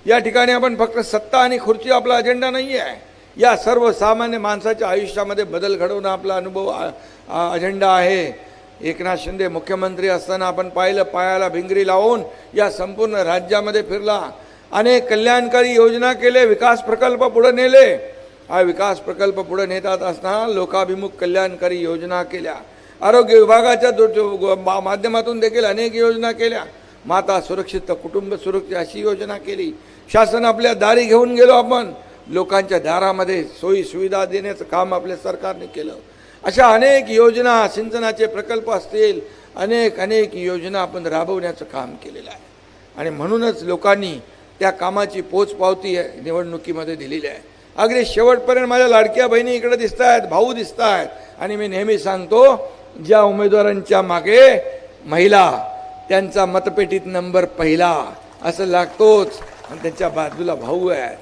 या ठिकाणी आपण फक्त सत्ता आणि खुर्ची आपला अजेंडा नाही आहे, या सर्वसामान्य माणसाच्या आयुष्यामध्ये बदल घडवणं आपला अनुभव अजेंडा आहे. एकनाथ शिंदे मुख्यमंत्री असताना आपण पाहिलं, पायाला भिंगरी लावून या संपूर्ण राज्यामध्ये फिरला, अनेक कल्याणकारी योजना केले, विकास प्रकल्प पुढे नेले. हा विकास प्रकल्प पुढे नेतात असताना लोकाभिमुख कल्याणकारी योजना केल्या, आरोग्य विभागाच्या माध्यमातून देखील अनेक योजना केल्या, माता सुरक्षित कुटुंब सुरक्षा अशी योजना केली. शासन आपल्या दारी घेऊन गेलो, आपण लोकांच्या दारामध्ये सोयी सुविधा देण्याचं काम आपल्या सरकारने केलं. अशा अनेक योजना, सिंचनाचे प्रकल्प असतील, अनेक योजना आपण राबवण्याचं काम केलेलं आहे. आणि म्हणूनच लोकांनी त्या कामाची पोचपावती निवडणुकीमध्ये दिलेली आहे. अगदी शेवटपर्यंत माझ्या लाडक्या बहिणी इकडे दिसत आहेत, भाऊ दिसत आहेत. आणि मी नेहमी सांगतो, ज्या उमेदवारांच्या मागे महिला, त्यांचा मतपेटीत नंबर पहिला असं लागतोच, आणि त्यांच्या बाजूला भाऊ आहेत.